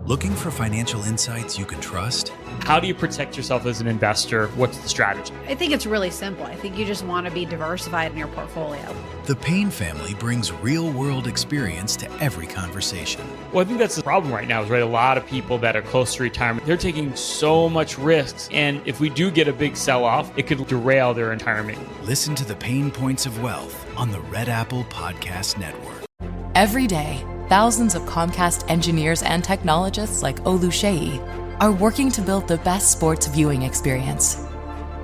Looking for financial insights you can trust? How do you protect yourself as an investor? What's the strategy? I think it's really simple. I think you just want to be diversified in your portfolio. The Payne family brings real-world experience to every conversation. Well, I think that's the problem right now is, right, a lot of people that are close to retirement, they're taking so much risks. And if we do get a big sell-off, it could derail their retirement. Listen to the Pain Points of Wealth on the Red Apple Podcast Network. Every day, thousands of Comcast engineers and technologists like Olu Shei are working to build the best sports viewing experience.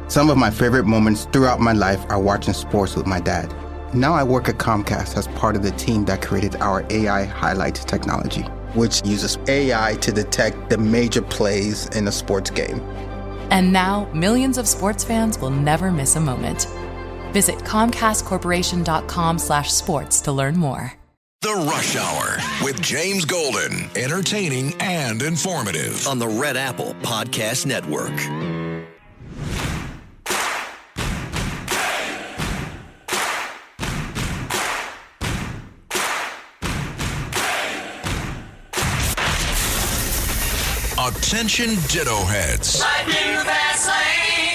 Some of my favorite moments throughout my life are watching sports with my dad. Now I work at Comcast as part of the team that created our AI highlights technology, which uses AI to detect the major plays in a sports game. And now, millions of sports fans will never miss a moment. Visit ComcastCorporation.com/sports to learn more. The Rush Hour with James Golden. Entertaining and informative on the Red Apple Podcast Network. Attention Ditto Heads.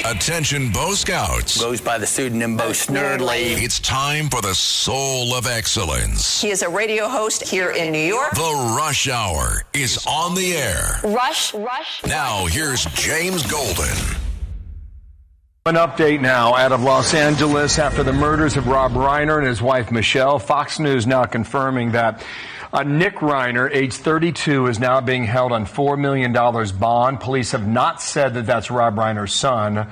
Attention Bo Scouts. Goes by the pseudonym Bo Snerdley. It's time for the Soul of Excellence. He is a radio host here in New York. The Rush Hour is on the air. Rush. Now here's James Golden. An update now out of Los Angeles after the murders of Rob Reiner and his wife Michelle. Fox News now confirming that Nick Reiner, age 32, is now being held on $4 million bond. Police have not said that that's Rob Reiner's son,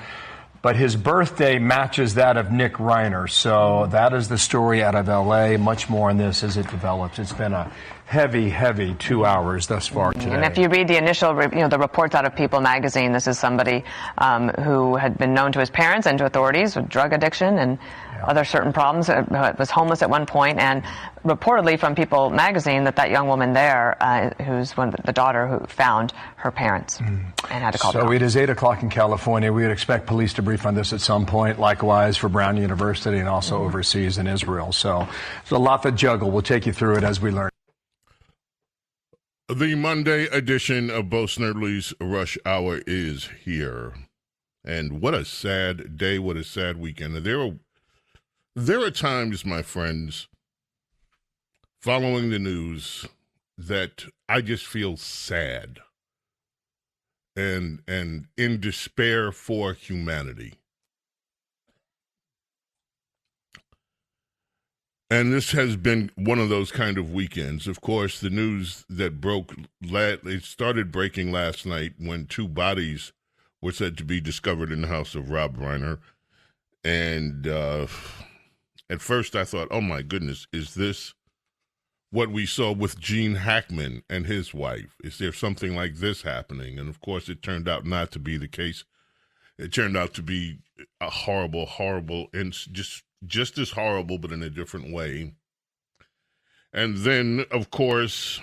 but his birthday matches that of Nick Reiner. So that is the story out of L.A. Much more on this as it develops. It's been a heavy 2 hours thus far today. And if you read the initial, the reports out of People magazine, this is somebody who had been known to his parents and to authorities with drug addiction and other certain problems. Was homeless at one point, and reportedly from People magazine that young woman there, who's the daughter who found her parents and had to call them. So it is 8 o'clock in California. We would expect police to brief on this at some point. Likewise for Brown University and also overseas in Israel. So there's a lot to juggle. We'll take you through it as we learn. The Monday edition of Bo Snerdley's Rush Hour is here. And what a sad day, what a sad weekend. There are times, my friends, following the news that I just feel sad and in despair for humanity. And this has been one of those kind of weekends. Of course, the news that broke, it started breaking last night when 2 bodies were said to be discovered in the house of Rob Reiner. And at first I thought, oh my goodness, is this what we saw with Gene Hackman and his wife? Is there something like this happening? And of course, it turned out not to be the case. It turned out to be a horrible, and just as horrible, but in a different way. And then, of course,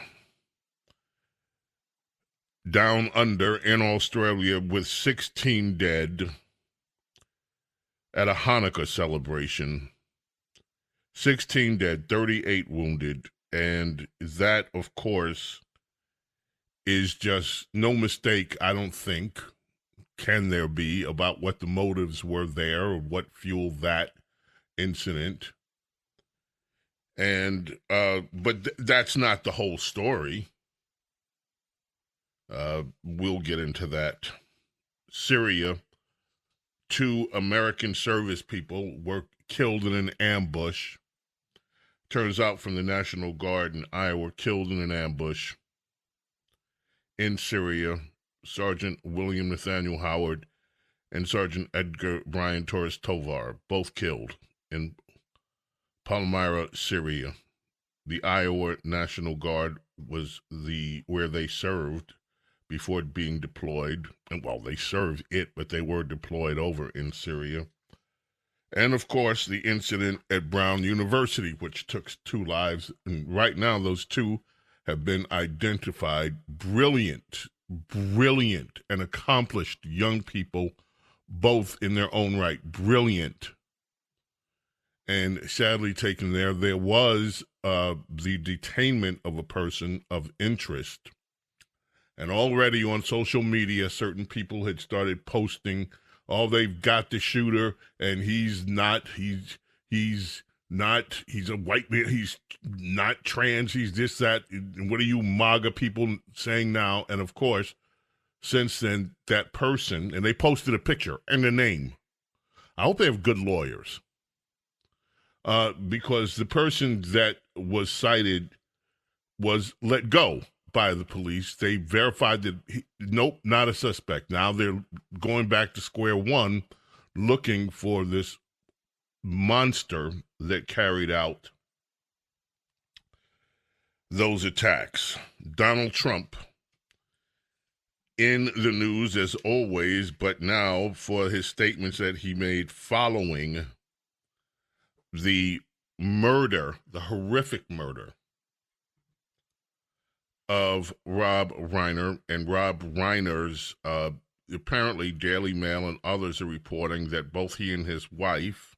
down under in Australia with 16 dead at a Hanukkah celebration. 16 dead, 38 wounded. And that, of course, is just no mistake, I don't think, can there be, about what the motives were there or what fueled that incident. And but that's not the whole story. We'll get into that. Syria, 2 American service people were killed in an ambush. Turns out from the National Guard in Iowa, killed in an ambush in Syria. Sergeant William Nathaniel Howard and Sergeant Edgar Brian Torres Tovar, both killed in Palmyra, Syria. The Iowa National Guard was where they served before being deployed. And well, they served it, but they were deployed over in Syria. And of course, the incident at Brown University, which took 2 lives. And right now, those 2 have been identified. Brilliant and accomplished young people, both in their own right. Brilliant. And sadly taken there. There was the detainment of a person of interest And already on social media, certain people had started posting, oh, they've got the shooter, and he's a white man, he's not trans, he's this, that. And what are you MAGA people saying now? And of course, since then, that person, and they posted a picture and a name. I hope they have good lawyers. Because the person that was cited was let go by the police. They verified that, nope, not a suspect. Now they're going back to square one, looking for this monster that carried out those attacks. Donald Trump in the news as always, but now for his statements that he made following the murder, the horrific murder of Rob Reiner. And Rob Reiner's, apparently Daily Mail and others are reporting that both he and his wife,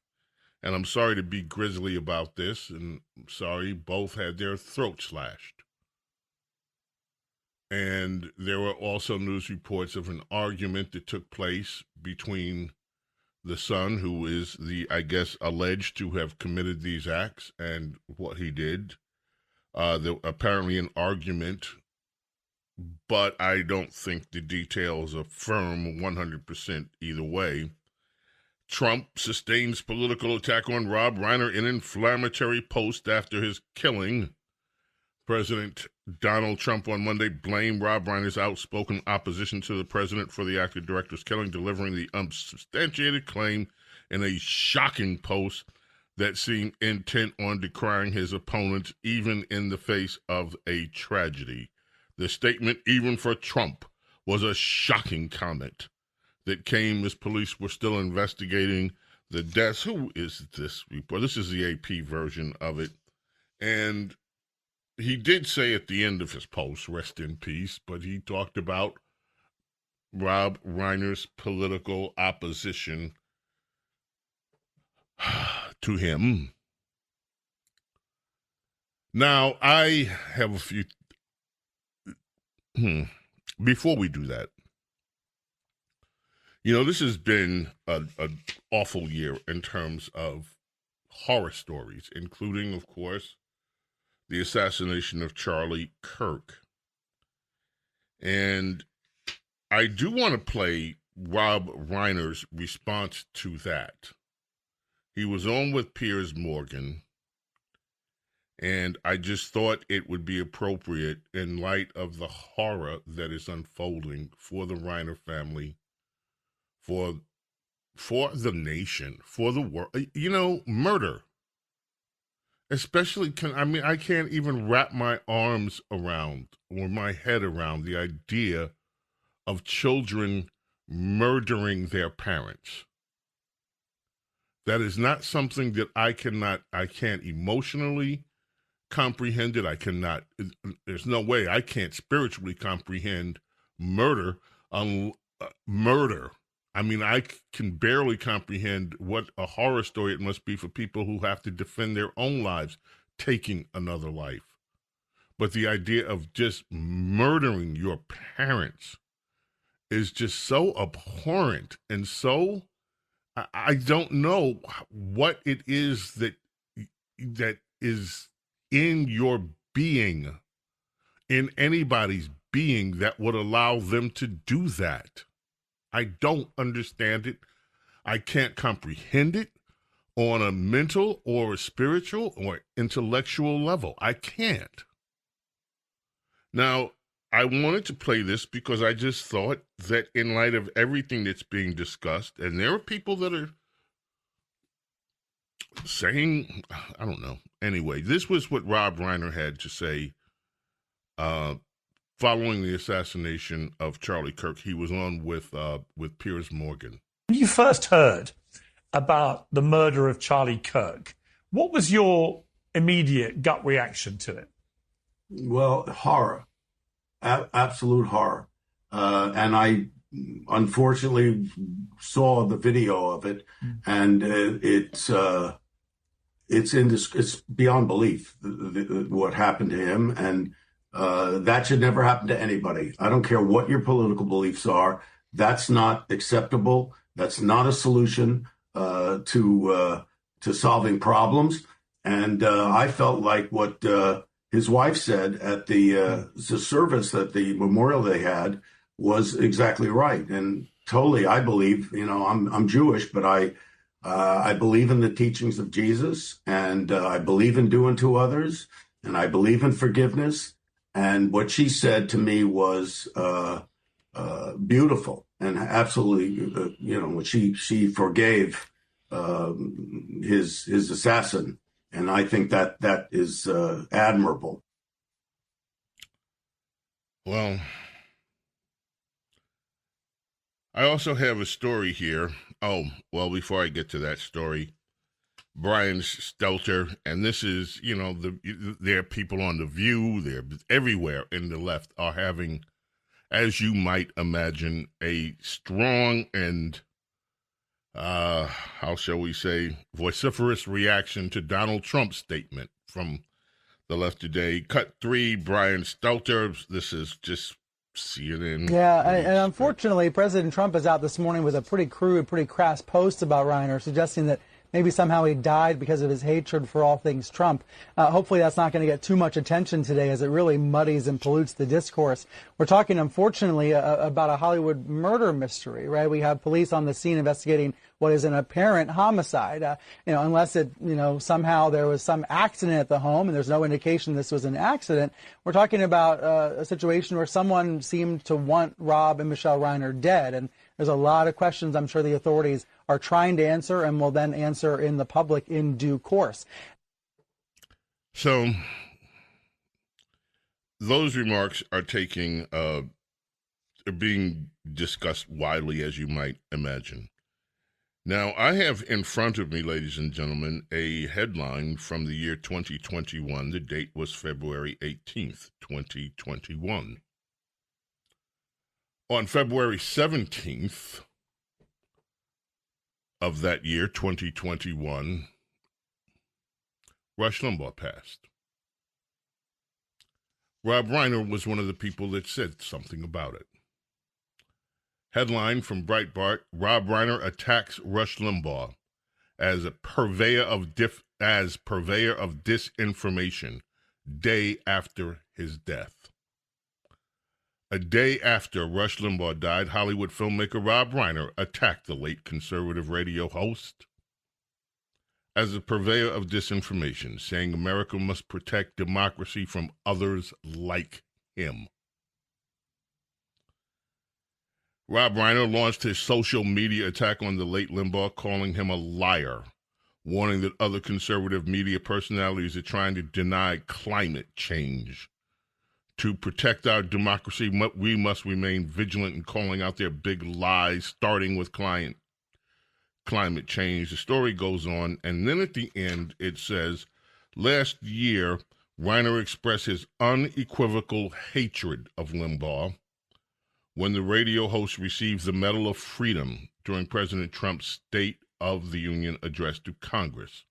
and I'm sorry to be grisly about this, and I'm sorry, both had their throats slashed. And there were also news reports of an argument that took place between the son, who is alleged to have committed these acts, and what he did. There apparently an argument, but I don't think the details are firm 100% either way. Trump sustains political attack on Rob Reiner in inflammatory post after his killing. President Donald Trump on Monday blamed Rob Reiner's outspoken opposition to the president for the actor director's killing, delivering the unsubstantiated claim in a shocking post that seemed intent on decrying his opponents, even in the face of a tragedy. The statement, even for Trump, was a shocking comment that came as police were still investigating the deaths. Who is this report? This is the AP version of it. And he did say at the end of his post, rest in peace, but he talked about Rob Reiner's political opposition to him. Now, I have a few... Before we do that, this has been an awful year in terms of horror stories, including, of course, the assassination of Charlie Kirk. And I do want to play Rob Reiner's response to that. He was on with Piers Morgan, and I just thought it would be appropriate in light of the horror that is unfolding for the Reiner family, for the nation, for the world. Murder. Especially, I can't even wrap my arms around or my head around the idea of children murdering their parents. That is not something that I can't emotionally comprehend it. There's no way I can't spiritually comprehend murder. Murder. I can barely comprehend what a horror story it must be for people who have to defend their own lives, taking another life. But the idea of just murdering your parents is just so abhorrent, and so I don't know what it is that is in your being, in anybody's being, that would allow them to do that. I don't understand it. I can't comprehend it on a mental or a spiritual or intellectual level. I can't. Now, I wanted to play this because I just thought that in light of everything that's being discussed, and there are people that are saying, I don't know. Anyway, this was what Rob Reiner had to say following the assassination of Charlie Kirk. He was on with Piers Morgan. When you first heard about the murder of Charlie Kirk, what was your immediate gut reaction to it? Well, horror, absolute horror. And I unfortunately saw the video of it, and it's beyond belief what happened to him. And That should never happen to anybody. I don't care what your political beliefs are. That's not acceptable. That's not a solution to solving problems. And I felt like what his wife said at the service, that the memorial they had, was exactly right. And totally, I believe, I'm Jewish, but I believe in the teachings of Jesus, and I believe in doing to others, and I believe in forgiveness. And what she said to me was beautiful and absolutely, she forgave his assassin, and I think that is admirable. Well, I also have a story here. Oh, well, before I get to that story, Brian Stelter, and this is, there are people on The View, they're everywhere in the left, are having, as you might imagine, a strong and, how shall we say, vociferous reaction to Donald Trump's statement from the left today. Cut 3, Brian Stelter. This is just CNN. Yeah, and unfortunately, President Trump is out this morning with a pretty crude, pretty crass post about Reiner, suggesting that maybe somehow he died because of his hatred for all things Trump. Hopefully that's not going to get too much attention today, as it really muddies and pollutes the discourse. We're talking, unfortunately, about a Hollywood murder mystery, right? We have police on the scene investigating what is an apparent homicide, unless it, somehow there was some accident at the home and there's no indication this was an accident. We're talking about a situation where someone seemed to want Rob and Michelle Reiner dead. And there's a lot of questions I'm sure the authorities are trying to answer and will then answer in the public in due course. So those remarks are being discussed widely, as you might imagine. Now, I have in front of me, ladies and gentlemen, a headline from the year 2021. The date was February 18th, 2021. On February 17th of that year, 2021, Rush Limbaugh passed. Rob Reiner was one of the people that said something about it. Headline from Breitbart: Rob Reiner attacks Rush Limbaugh as a purveyor of disinformation day after his death. A day after Rush Limbaugh died, Hollywood filmmaker Rob Reiner attacked the late conservative radio host as a purveyor of disinformation, saying America must protect democracy from others like him. Rob Reiner launched his social media attack on the late Limbaugh, calling him a liar, warning that other conservative media personalities are trying to deny climate change. To protect our democracy, we must remain vigilant in calling out their big lies, starting with climate change. The story goes on, and then at the end it says, last year, Reiner expressed his unequivocal hatred of Limbaugh when the radio host received the Medal of Freedom during President Trump's State of the Union address to Congress.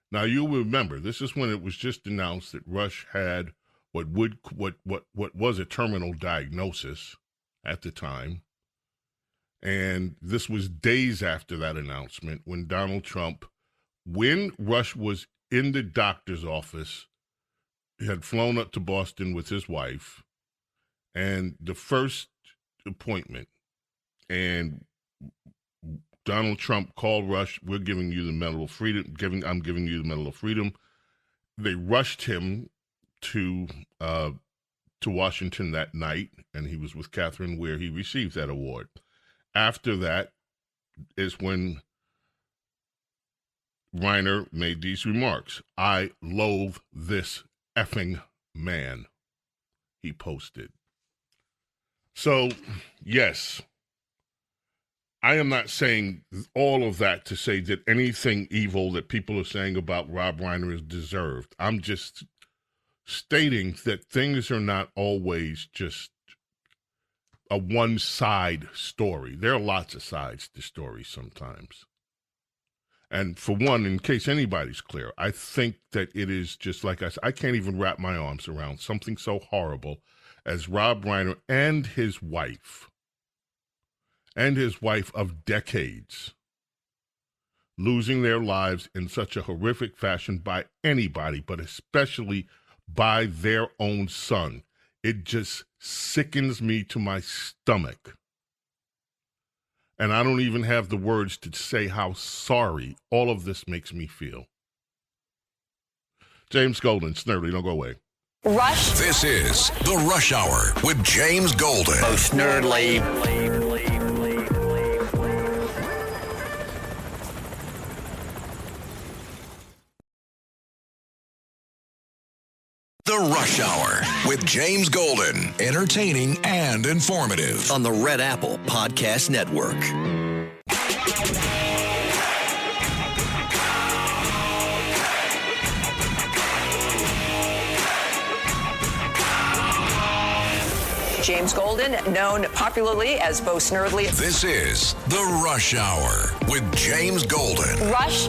Now, you'll remember, this is when it was just announced that Rush had what was a terminal diagnosis at the time. And this was days after that announcement when Donald Trump, when Rush was in the doctor's office, had flown up to Boston with his wife, and the first appointment, and Donald Trump called Rush, we're giving you the Medal of Freedom, I'm giving you the Medal of Freedom. They rushed him to Washington that night, and he was with Catherine where he received that award. After that is when Reiner made these remarks. I loathe this effing man, he posted. So, yes, I am not saying all of that to say that anything evil that people are saying about Rob Reiner is deserved. I'm just stating that things are not always just a one-side story. There are lots of sides to stories sometimes. And for one, in case anybody's clear, I think that it is just like I can't even wrap my arms around something so horrible as Rob Reiner and his wife of decades losing their lives in such a horrific fashion by anybody, but especially by their own son. It just sickens me to my stomach. And I don't even have the words to say how sorry all of this makes me feel. James Golden, Snerdley, don't go away. Rush. This is The Rush Hour with James Golden. Oh, Snerdley. The Rush Hour with James Golden. Entertaining and informative. On the Red Apple Podcast Network. James Golden, known popularly as Bo Snerdley. This is The Rush Hour with James Golden. Rush.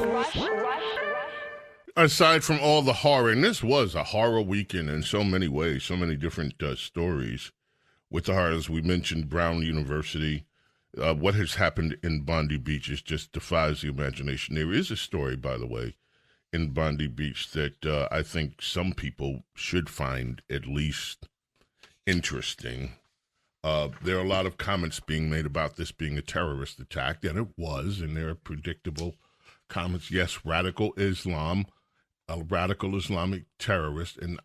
Aside from all the horror, and this was a horror weekend in so many ways, so many different stories with the horrors. We mentioned Brown University. What has happened in Bondi Beach just defies the imagination. There is a story, by the way, in Bondi Beach that I think some people should find at least interesting. There are a lot of comments being made about this being a terrorist attack, and it was, and there are predictable comments. Yes, radical Islam, a radical Islamic terrorist, and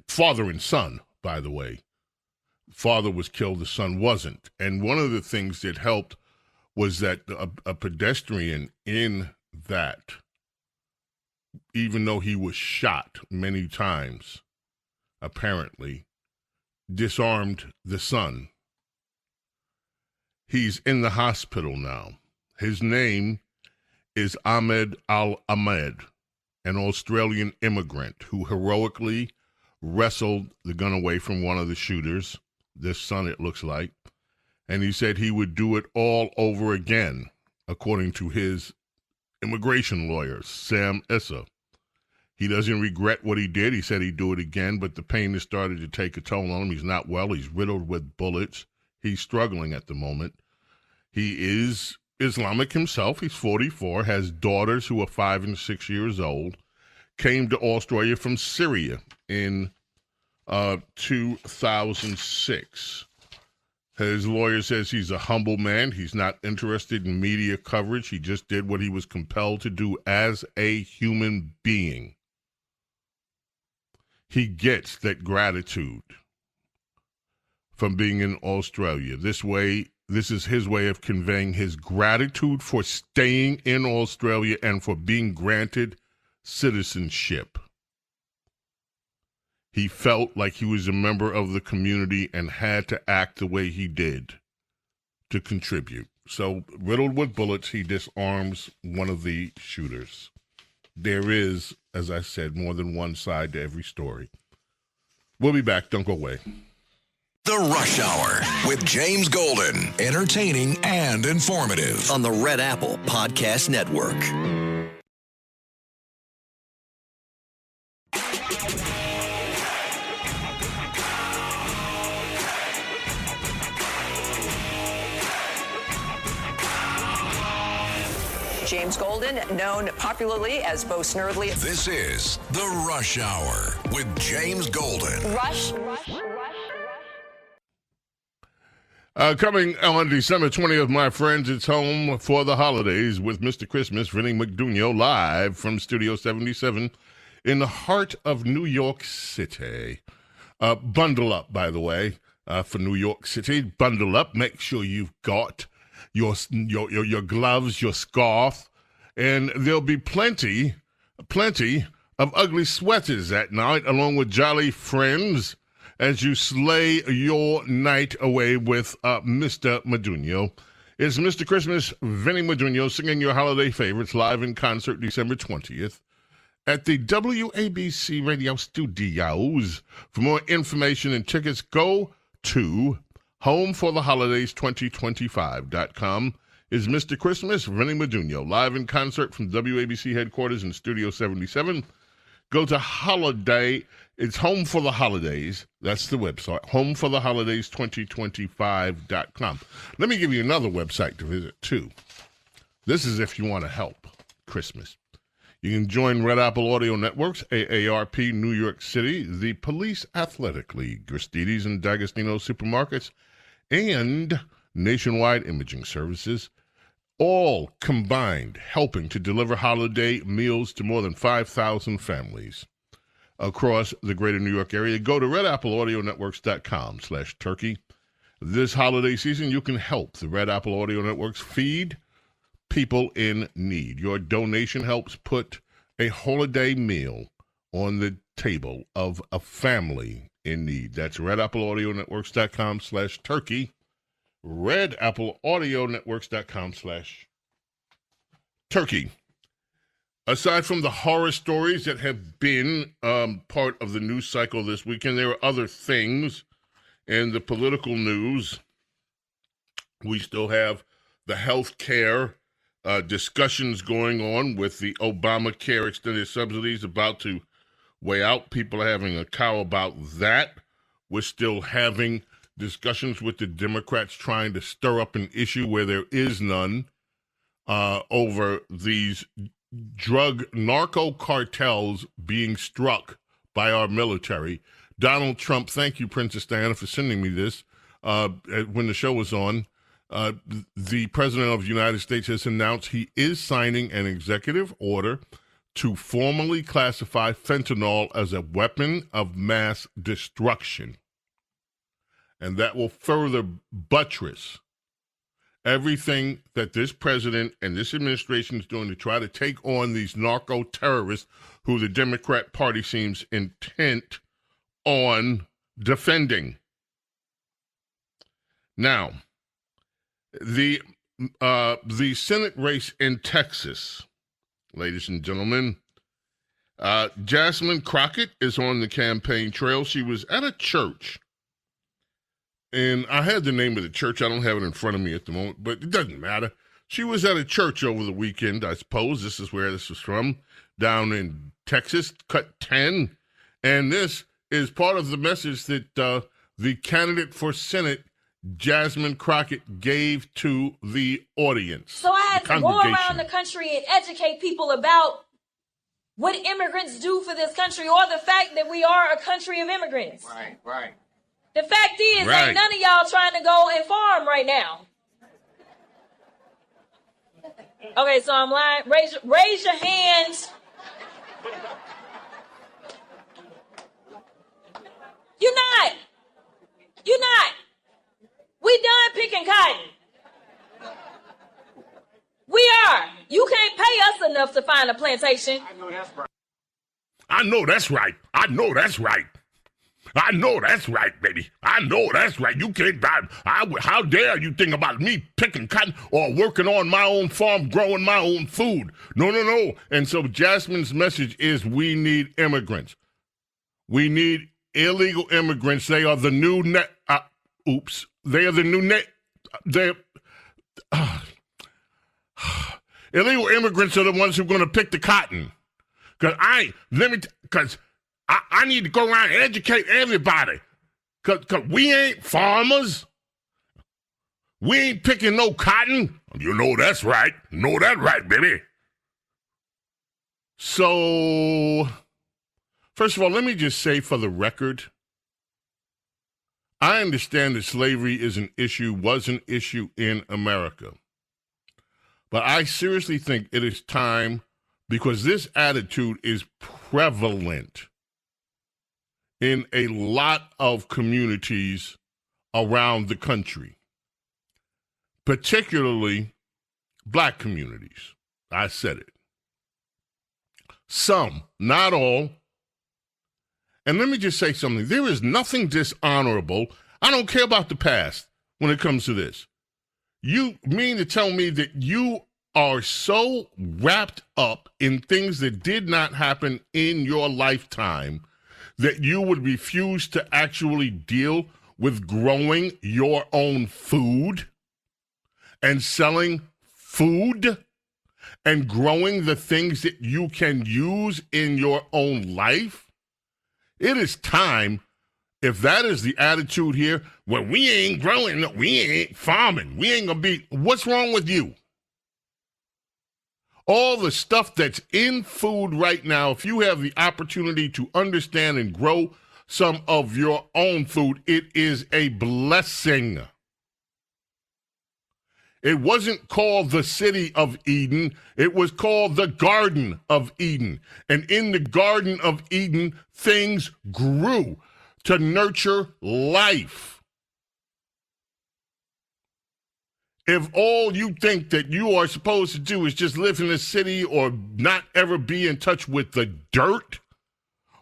father and son, by the way. Father was killed, the son wasn't. And one of the things that helped was that a pedestrian in that, even though he was shot many times, apparently, disarmed the son. He's in the hospital now. His name is Ahmed Al-Ahmed, an Australian immigrant who heroically wrestled the gun away from one of the shooters, this son it looks like, and he said he would do it all over again, according to his immigration lawyer, Sam Issa. He doesn't regret what he did. He said he'd do it again, but the pain has started to take a toll on him. He's not well. He's riddled with bullets. He's struggling at the moment. He is Islamic himself. He's 44, has daughters who are 5 and 6 years old, came to Australia from Syria in 2006. His lawyer says he's a humble man. He's not interested in media coverage. He just did what he was compelled to do as a human being. He gets that gratitude from being in Australia. This is his way of conveying his gratitude for staying in Australia and for being granted citizenship. He felt like he was a member of the community and had to act the way he did to contribute. So, riddled with bullets, he disarms one of the shooters. There is, as I said, more than one side to every story. We'll be back. Don't go away. The Rush Hour with James Golden. Entertaining and informative. On the Red Apple Podcast Network. James Golden, known popularly as Bo Snerdley. This is The Rush Hour with James Golden. Rush. Coming on December 20th, my friends, it's home for the holidays with Mr. Christmas, Vinny McDugno, live from Studio 77 in the heart of New York City. Bundle up, by the way, for New York City. Bundle up. Make sure you've got your gloves, your scarf, and there'll be plenty of ugly sweaters that night, along with jolly friends, as you slay your night away with Mr. Madugno. It's Mr. Christmas, Vinny Madugno, singing your holiday favorites live in concert December 20th at the WABC Radio Studios. For more information and tickets, go to homefortheholidays2025.com. is Mr. Christmas, Rennie Maduno, live in concert from WABC headquarters in Studio 77. Go to Holiday. It's Home for the Holidays. That's the website, homefortheholidays2025.com. Let me give you another website to visit, too. This is if you want to help Christmas. You can join Red Apple Audio Network's AARP New York City, the Police Athletic League, Gristedes and D'Agostino Supermarkets, and Nationwide Imaging Services, all combined helping to deliver holiday meals to more than 5,000 families across the greater New York area. Go to redappleaudionetworks.com/turkey. This holiday season, you can help the Red Apple Audio Networks feed people in need. Your donation helps put a holiday meal on the table of a family in need. That's redappleaudionetworks.com/turkey. redappleaudionetworks.com/turkey. Aside from the horror stories that have been part of the news cycle this weekend, there are other things in the political news. We still have the health care discussions going on with the Obamacare extended subsidies about to weigh out. People are having a cow about that. We're still having discussions with the Democrats trying to stir up an issue where there is none over these drug narco cartels being struck by our military. Donald Trump, thank you, Princess Diana, for sending me this when the show was on. The President of the United States has announced he is signing an executive order to formally classify fentanyl as a weapon of mass destruction. And that will further buttress everything that this president and this administration is doing to try to take on these narco terrorists who the Democrat Party seems intent on defending. Now, the Senate race in Texas, ladies and gentlemen, Jasmine Crockett is on the campaign trail. She was at a church, and I had the name of the church. I don't have it in front of me at the moment, but it doesn't matter. She was at a church over the weekend, I suppose. This is where this was from, down in Texas, Cut 10. And this is part of the message that the candidate for Senate, Jasmine Crockett, gave to the audience. So I had to go around the country and educate people about what immigrants do for this country, or the fact that we are a country of immigrants. Right, right. The fact is, Right. ain't none of y'all trying to go and farm right now. Okay, so I'm lying. Raise your hands. You're not. We done picking cotton. We are. You can't pay us enough to find a plantation. I know that's right. I know that's right. I know that's right. I know that's right, baby. I know that's right. You can't buy. How dare you think about me picking cotton or working on my own farm, growing my own food? No, no, no. And so Jasmine's message is we need immigrants. We need illegal immigrants. They are the new They are the new illegal immigrants are the ones who are going to pick the cotton. Because I need to go around and educate everybody. Because we ain't farmers. We ain't picking no cotton. You know that's right. Know that right, baby. So, first of all, let me just say for the record, I understand that slavery was an issue in America. But I seriously think it is time, because this attitude is prevalent in a lot of communities around the country, particularly black communities. I said it. Some, not all. And let me just say something. There is nothing dishonorable. I don't care about the past when it comes to this. You mean to tell me that you are so wrapped up in things that did not happen in your lifetime that you would refuse to actually deal with growing your own food and selling food and growing the things that you can use in your own life, it is time, if that is the attitude here, well, we ain't growing, we ain't farming, we ain't gonna be, what's wrong with you? All the stuff that's in food right now, if you have the opportunity to understand and grow some of your own food, it is a blessing. It wasn't called the City of Eden. It was called the Garden of Eden. And in the Garden of Eden, things grew to nurture life. If all you think that you are supposed to do is just live in a city or not ever be in touch with the dirt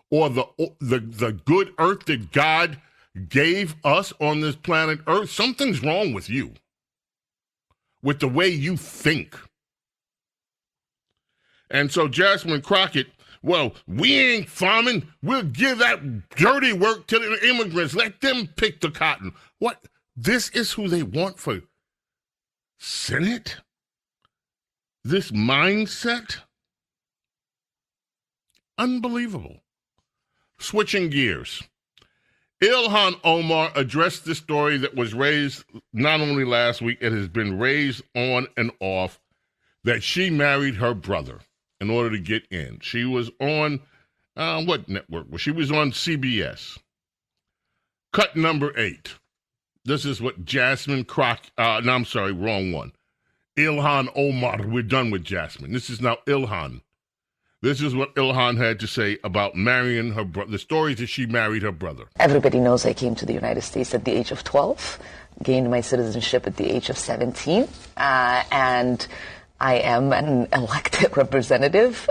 or the good earth that God gave us on this planet Earth, something's wrong with you, with the way you think. And so Jasmine Crockett, well, we ain't farming. We'll give that dirty work to the immigrants. Let them pick the cotton. What? This is who they want for Senate? This mindset? Unbelievable. Switching gears. Ilhan Omar addressed the story that was raised not only last week, it has been raised on and off, that she married her brother in order to get in. She was on, what network? Well, she was on CBS. Cut number 8. This is what Jasmine I'm sorry, wrong one. Ilhan Omar. We're done with Jasmine. This is now Ilhan. This is what Ilhan had to say about marrying her brother, the stories that she married her brother. Everybody knows I came to the United States at the age of 12, gained my citizenship at the age of 17, and I am an elected representative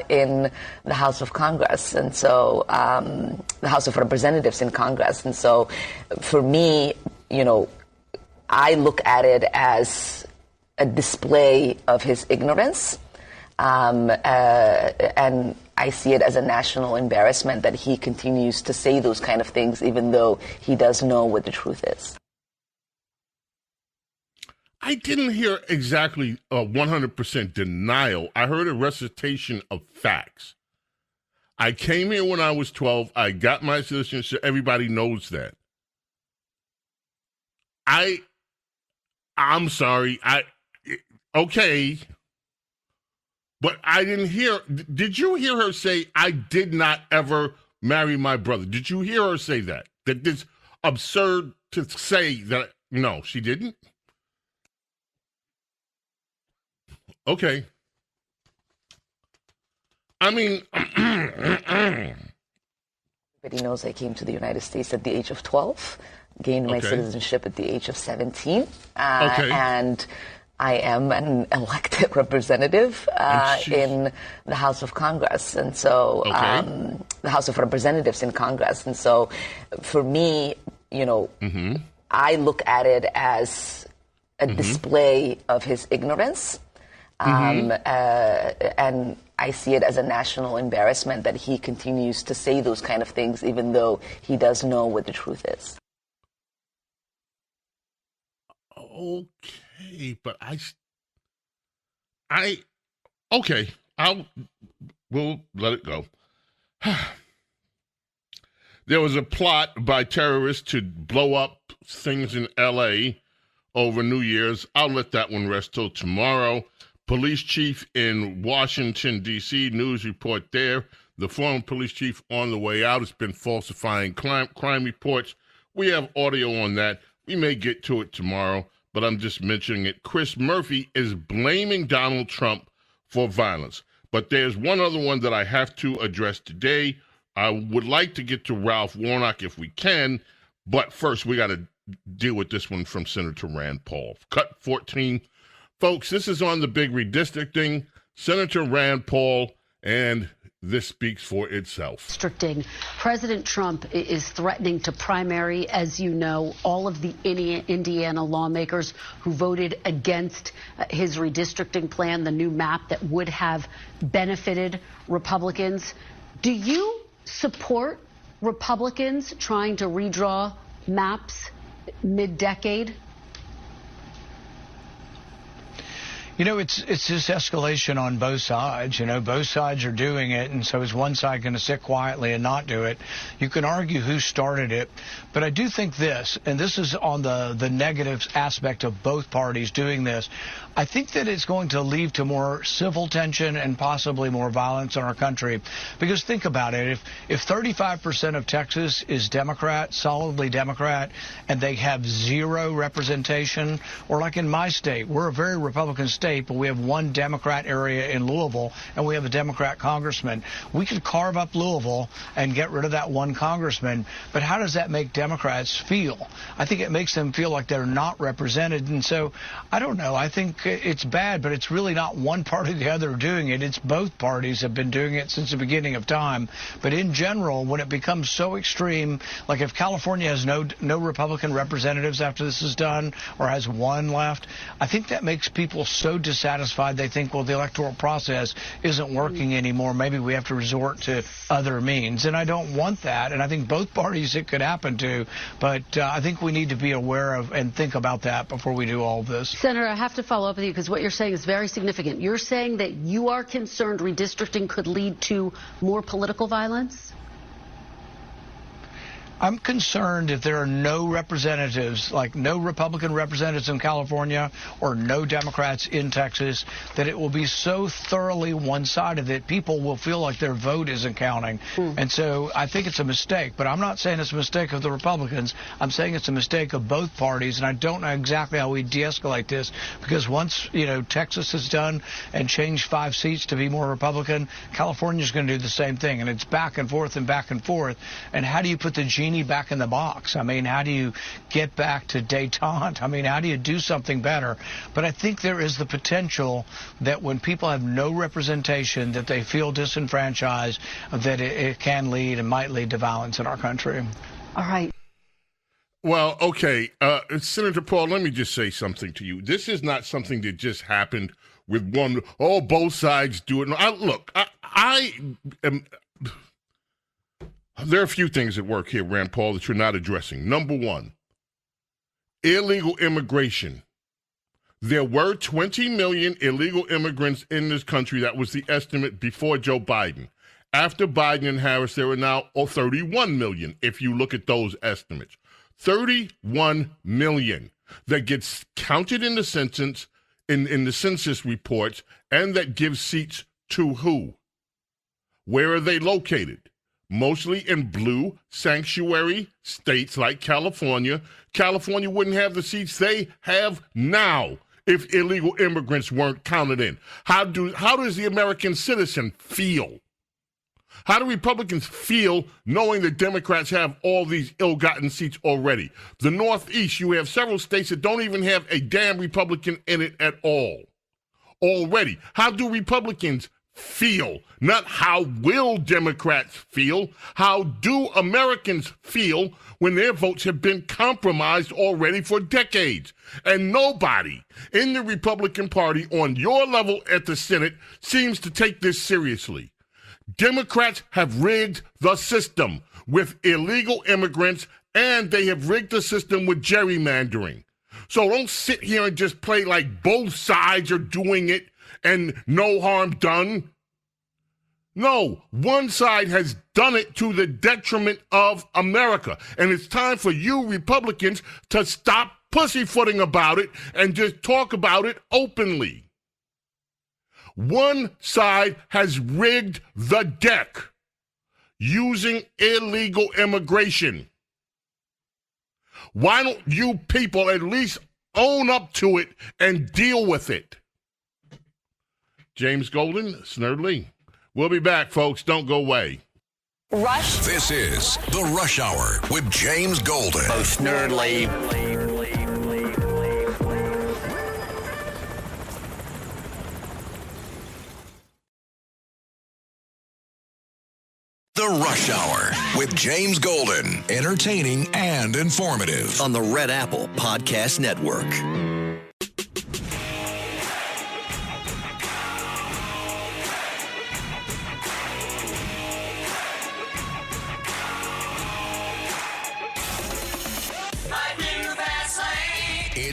in the House of Congress, and so the House of Representatives in Congress. And so for me, you know, I look at it as a display of his ignorance, and I see it as a national embarrassment that he continues to say those kind of things, even though he does know what the truth is. I didn't hear exactly 100% denial. I heard a recitation of facts. I came here when I was 12. I got my citizenship. Everybody knows that. I'm sorry. Okay. But I didn't hear. Did you hear her say, I did not ever marry my brother? Did you hear her say that? That it's absurd to say that? No, she didn't. Okay. I mean, everybody knows I came to the United States at the age of 12, gained my citizenship at the age of 17, and I am an elected representative in the House of Congress, and so the House of Representatives in Congress. And so for me, you know, I look at it as a display of his ignorance. And I see it as a national embarrassment that he continues to say those kind of things, even though he does know what the truth is. Okay, but we'll let it go. There was a plot by terrorists to blow up things in L.A. over New Year's. I'll let that one rest till tomorrow. Police chief in Washington, D.C., news report there. The former police chief on the way out has been falsifying crime reports. We have audio on that. We may get to it tomorrow, but I'm just mentioning it. Chris Murphy is blaming Donald Trump for violence. But there's one other one that I have to address today. I would like to get to Ralph Warnock if we can, but first we got to deal with this one from Senator Rand Paul. Cut 14. Folks, this is on the big redistricting. Senator Rand Paul, and this speaks for itself. Restricting. President Trump is threatening to primary, as you know, all of the Indiana lawmakers who voted against his redistricting plan, the new map that would have benefited Republicans. Do you support Republicans trying to redraw maps mid-decade? You know, it's just escalation on both sides. You know, both sides are doing it, and so is one side going to sit quietly and not do it? You can argue who started it, but I do think this, and this is on the negative aspect of both parties doing this, I think that it's going to lead to more civil tension and possibly more violence in our country. Because think about it, if 35% of Texas is Democrat, solidly Democrat, and they have zero representation, or like in my state, we're a very Republican state, but we have one Democrat area in Louisville, and we have a Democrat congressman. We could carve up Louisville and get rid of that one congressman, but how does that make Democrats feel? I think it makes them feel like they're not represented, and so I don't know. I think it's bad, but it's really not one party or the other doing it. It's both parties have been doing it since the beginning of time. But in general, when it becomes so extreme, like if California has no Republican representatives after this is done, or has one left, I think that makes people so dissatisfied they think, well, the electoral process isn't working anymore. Maybe we have to resort to other means. And I don't want that. And I think both parties it could happen to. But I think we need to be aware of and think about that before we do all of this. Senator, I have to follow up with you because what you're saying is very significant. You're saying that you are concerned redistricting could lead to more political violence? I'm concerned if there are no representatives, like no Republican representatives in California or no Democrats in Texas, that it will be so thoroughly one-sided that people will feel like their vote isn't counting. And so I think it's a mistake. But I'm not saying it's a mistake of the Republicans. I'm saying it's a mistake of both parties. And I don't know exactly how we de-escalate this, because once, you know, Texas is done and changed 5 seats to be more Republican, California's going to do the same thing. And it's back and forth and back and forth. And how do you put the genie back in the box? I mean, how do you get back to detente? I mean, how do you do something better? But I think there is the potential that when people have no representation, that they feel disenfranchised, that it can lead and might lead to violence in our country. All right. Well, okay. Senator Paul, let me just say something to you. This is not something that just happened with one, both sides do it. No, I am... There are a few things at work here, Rand Paul, that you're not addressing. Number one, illegal immigration. There were 20 million illegal immigrants in this country. That was the estimate before Joe Biden. After Biden and Harris, there are now 31 million, if you look at those estimates. 31 million that gets counted in the census, in the census reports, and that gives seats to who? Where are they located? Mostly in blue sanctuary states like California. California wouldn't have the seats they have now if illegal immigrants weren't counted in. How does the American citizen feel? How do Republicans feel knowing that Democrats have all these ill-gotten seats already? The Northeast, you have several states that don't even have a damn Republican in it at all already. How do Republicans feel? Not how will Democrats feel. How do Americans feel when their votes have been compromised already for decades? And nobody in the Republican Party on your level at the Senate seems to take this seriously. Democrats have rigged the system with illegal immigrants, and they have rigged the system with gerrymandering. So don't sit here and just play like both sides are doing it and no harm done. No, one side has done it to the detriment of America. And it's time for you Republicans to stop pussyfooting about it and just talk about it openly. One side has rigged the deck using illegal immigration. Why don't you people at least own up to it and deal with it? James Golden, Snerdley. We'll be back, folks. Don't go away. Rush. This is The Rush Hour with James Golden. Snerdley. The Rush Hour with James Golden. Entertaining and informative. On the Red Apple Podcast Network.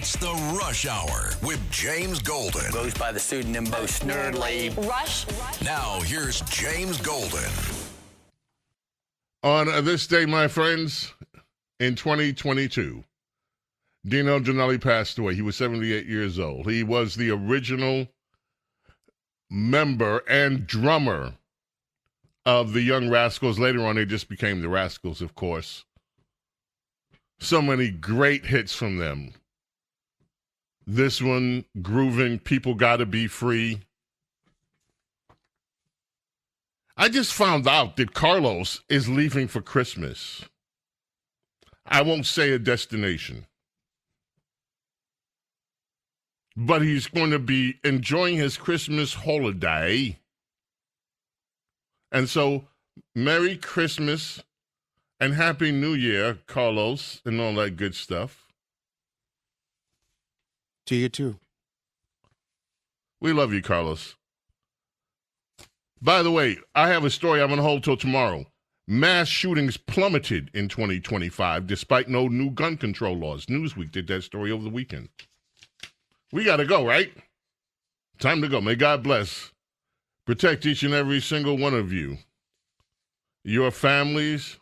It's the Rush Hour with James Golden. Goes by the pseudonym Bo Snerdley. Rush. Now, here's James Golden. On this day, my friends, in 2022, Dino Giannelli passed away. He was 78 years old. He was the original member and drummer of the Young Rascals. Later on, they just became the Rascals, of course. So many great hits from them. This one, Grooving, People Gotta Be Free. I just found out that Carlos is leaving for Christmas. I won't say a destination. But he's going to be enjoying his Christmas holiday. And so, Merry Christmas and Happy New Year, Carlos, and all that good stuff. To you too. We love you, Carlos. By the way, I have a story I'm going to hold till tomorrow. Mass shootings plummeted in 2025 despite no new gun control laws. Newsweek did that story over the weekend. We got to go, right? Time to go. May God bless. Protect each and every single one of you, your families,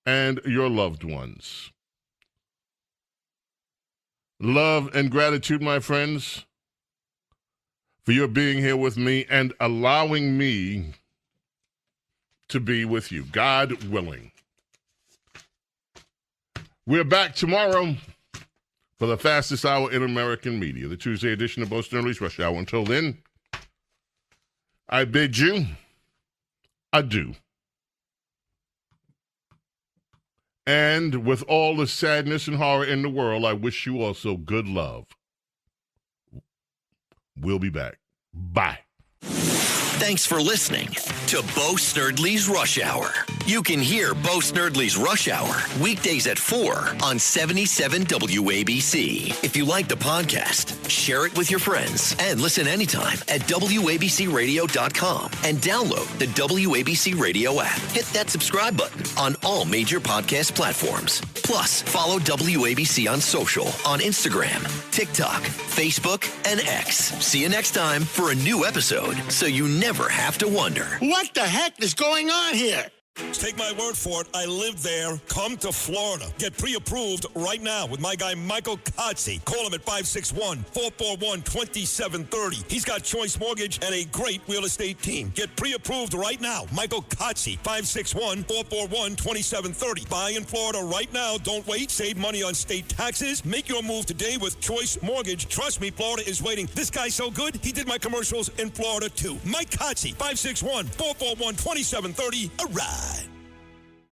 and your loved ones. Love and gratitude, my friends, for your being here with me and allowing me to be with you, God willing. We're back tomorrow for the fastest hour in American media, the Tuesday edition of Bo Snerdley's Rush Hour. Until then, I bid you adieu. And with all the sadness and horror in the world, I wish you also good love. We'll be back. Bye. Thanks for listening to Bo Snerdley's Rush Hour. You can hear Bo Snerdley's Rush Hour weekdays at 4 on 77 WABC. If you like the podcast, share it with your friends and listen anytime at WABCRadio.com and download the WABC Radio app. Hit that subscribe button on all major podcast platforms. Plus, follow WABC on social on Instagram, TikTok, Facebook, and X. See you next time for a new episode so you never have to wonder. What the heck is going on here? Take my word for it. I live there. Come to Florida. Get pre-approved right now with my guy Michael Kotze. Call him at 561-441-2730. He's got Choice Mortgage and a great real estate team. Get pre-approved right now. Michael Kotze, 561-441-2730. Buy in Florida right now. Don't wait. Save money on state taxes. Make your move today with Choice Mortgage. Trust me, Florida is waiting. This guy's so good, he did my commercials in Florida too. Mike Kotze, 561-441-2730. A ride.